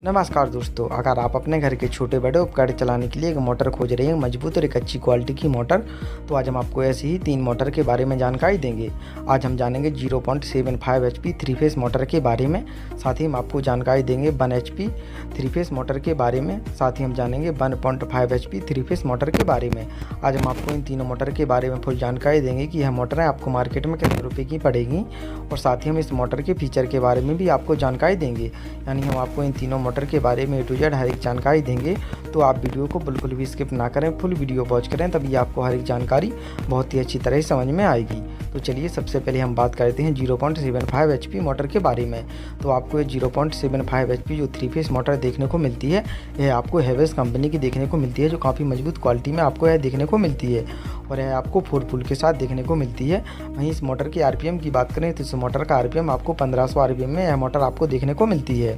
नमस्कार दोस्तों, अगर आप अपने घर के छोटे बड़े उपकरण चलाने के लिए एक मोटर खोज रहे हैं, मजबूत और एक अच्छी क्वालिटी की मोटर, तो आज हम आपको ऐसी ही 3 मोटर के बारे में जानकारी देंगे। आज हम जानेंगे 0.75 HP 3 फेस मोटर के बारे में, साथ ही हम आपको जानकारी देंगे 1 HP 3 फेस मोटर के बारे में, साथ ही हम जानेंगे 1.5 HP 3 फेस मोटर के बारे में। आज हम आपको इन तीनों मोटर के बारे में फुल जानकारी देंगे कि यह मोटरें आपको मार्केट में कितने रुपये की पड़ेगी, और साथ ही हम इस मोटर के फीचर के बारे में भी आपको जानकारी देंगे। यानी हम आपको इन तीनों मोटर के बारे में A to Z हर एक जानकारी देंगे, तो आप वीडियो को बिल्कुल भी स्किप ना करें, फुल वीडियो वॉच करें, तभी आपको हर एक जानकारी बहुत ही अच्छी तरह समझ में आएगी। तो चलिए सबसे पहले हम बात करते हैं 0.75 HP मोटर के बारे में। तो आपको ये 0.75 HP जो 3 फेस मोटर देखने को मिलती है, यह आपको हेवेल्स कंपनी की देखने को मिलती है, जो काफ़ी मजबूत क्वालिटी में आपको यह देखने को मिलती है, और यह आपको 4 पुल के साथ देखने को मिलती है। वहीं इस मोटर की RPM की बात करें तो इस मोटर का RPM आपको 1500 RPM में यह मोटर आपको देखने को मिलती है,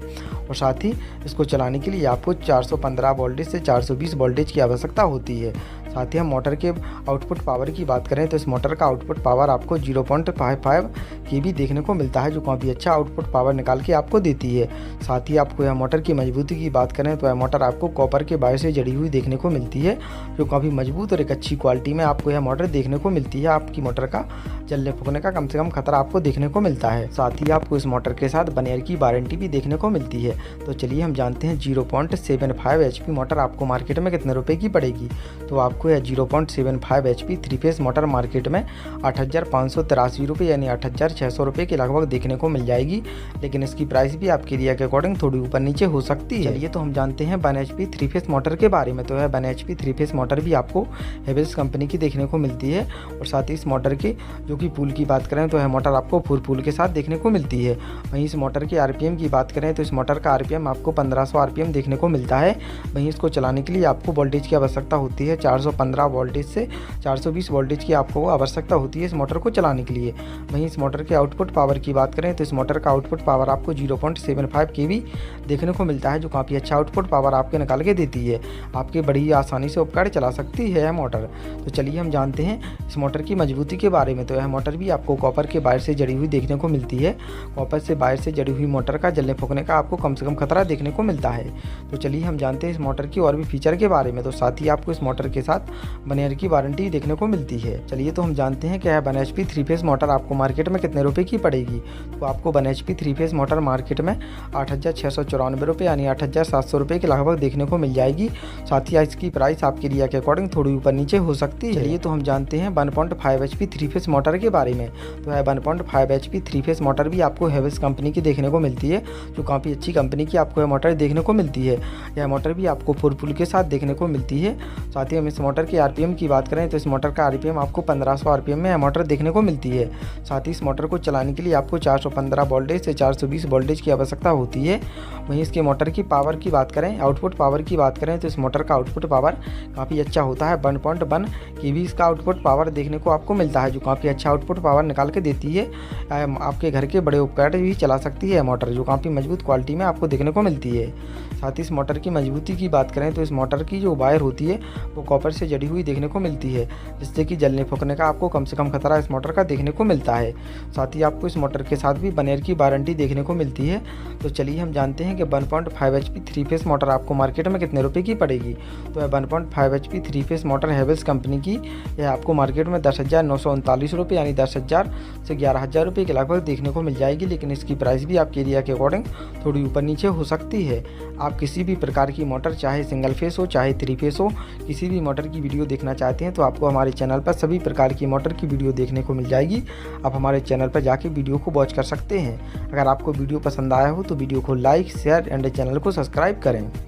और साथ ही इसको चलाने के लिए आपको 415 वोल्टेज से 420 वोल्टेज की आवश्यकता होती है। साथ ही हम मोटर के आउटपुट पावर की बात करें तो इस मोटर का आउटपुट पावर आपको 0.55 kV देखने को मिलता है, जो काफ़ी अच्छा आउटपुट पावर निकाल के आपको देती है। साथ ही आपको यह मोटर की मजबूती की बात करें तो यह मोटर आपको कॉपर के वायर से जड़ी हुई देखने को मिलती है, जो काफ़ी मजबूत और एक अच्छी क्वालिटी में आपको यह मोटर देखने को मिलती है। आपकी मोटर का जलने फूकने का कम से कम खतरा आपको देखने को मिलता है। साथ ही आपको इस मोटर के साथ 1 ईयर की वारंटी भी देखने को मिलती है। तो चलिए हम जानते हैं 0.75 HP मोटर आपको मार्केट में कितने रुपए की पड़ेगी। तो आपको यह 0.75 HP 3 फेस मोटर मार्केट में 8,583 रुपये यानी 8,600 रुपये के लगभग देखने को मिल जाएगी, लेकिन इसकी प्राइस भी आपके एरिया के अकॉर्डिंग थोड़ी ऊपर नीचे हो सकती है। चलिए तो हम जानते हैं 1 HP 3 फेस मोटर के बारे में। तो यह 1 HP 3 फेस मोटर भी आपको हेवेल्स कंपनी की देखने को मिलती है, और साथ ही इस मोटर के जो कि पुल की बात करें तो यह मोटर आपको 4 पुल के साथ देखने को मिलती है। वहीं इस मोटर की RPM की बात करें तो इस मोटर का RPM आपको 1500 RPM देखने को मिलता है। वहीं इसको चलाने के लिए आपको वोल्टेज की आवश्यकता होती है 415 वोल्टेज से 420 वोल्टेज की आपको आवश्यकता होती है इस मोटर को चलाने के लिए। वहीं इस मोटर के आउटपुट पावर की बात करें तो इस मोटर का आउटपुट पावर आपको 0.75 kV देखने को मिलता है, जो काफ़ी अच्छा आउटपुट पावर आपके निकाल के देती है। आपके बड़ी आसानी से उपकरण चला सकती है यह मोटर। तो चलिए हम जानते हैं इस मोटर की मजबूती के बारे में। तो यह मोटर भी आपको कॉपर के वायर से जड़ी हुई देखने को मिलती है। कॉपर से वायर से जड़ी हुई मोटर का जलने फूकने का आपको कम से कम खतरा देखने को मिलता है। तो चलिए हम जानते हैं इस मोटर की और भी फीचर के बारे में। तो साथ ही आपको इस मोटर के साथ 1 ईयर की वारंटी देखने को मिलती है। चलिए तो हम जानते हैं कि यह 1 HP 3 फेस मोटर आपको मार्केट में कितने रुपए की पड़ेगी। तो आपको 1 HP 3 फेस मोटर मार्केट में 8,694 रुपये यानी 8,700 रुपये के लगभग देखने को मिल जाएगी। साथ ही इसकी प्राइस आपके एरिया के अकॉर्डिंग थोड़ी ऊपर नीचे हो सकती है। चलिए तो हम जानते हैं 1.5 HP 3 फेस मोटर के बारे में। तो यह 1.5 HP 3 फेस मोटर भी आपको हेवेल्स कंपनी की देखने को मिलती है, जो काफ़ी अच्छी कंपनी की आपको यह मोटर देखने को मिलती है। यह मोटर भी आपको 4 पुल के साथ देखने को मिलती है। साथ ही हम इस मोटर की RPM की बात करें तो इस मोटर का RPM आपको 1500 RPM में यह मोटर देखने को मिलती है। साथ ही इस मोटर को चलाने के लिए आपको 415 वोल्टेज से 420 वोल्टेज की आवश्यकता होती है। वहीं इसके मोटर की पावर की बात करें, आउटपुट पावर की बात करें तो इस मोटर का आउटपुट पावर काफ़ी अच्छा होता है। 1.1 kV इसका आउटपुट पावर देखने को आपको मिलता है, जो काफ़ी अच्छा आउटपुट पावर निकाल के देती है। आपके घर के बड़े उपकरण भी चला सकती है मोटर, जो काफ़ी मजबूत क्वालिटी में आपको देखने को मिलती है। साथ ही इस मोटर की मजबूती की बात करें तो इस मोटर की जो वायर होती है वो कॉपर से जड़ी हुई देखने को मिलती है, जिससे कि जलने फूकने का आपको कम से कम खतरा इस मोटर का देखने को मिलता है। साथ ही आपको इस मोटर के साथ भी 1 ईयर की वारंटी देखने को मिलती है। तो चलिए हम जानते हैं कि 1.5 HP 3 फेस मोटर आपको मार्केट में कितने रुपए की पड़ेगी। तो यह 1.5 HP 3 face motor Havells company की यह आपको मार्केट में 10,939 रुपये यानी 10,000 से 11,000 रुपये के लगभग देखने को मिल जाएगी, लेकिन इसकी प्राइस भी आपके एरिया के अकॉर्डिंग थोड़ी ऊपर नीचे हो सकती है। आप किसी भी प्रकार की मोटर, चाहे सिंगल फेस हो चाहे 3 फेस हो, किसी भी मोटर की वीडियो देखना चाहते हैं तो आपको हमारे चैनल पर सभी प्रकार की मोटर की वीडियो देखने को मिल जाएगी। आप हमारे चैनल पर जाके वीडियो को वॉच कर सकते हैं। अगर आपको वीडियो पसंद आया हो तो वीडियो को लाइक, शेयर एंड चैनल को सब्सक्राइब करें।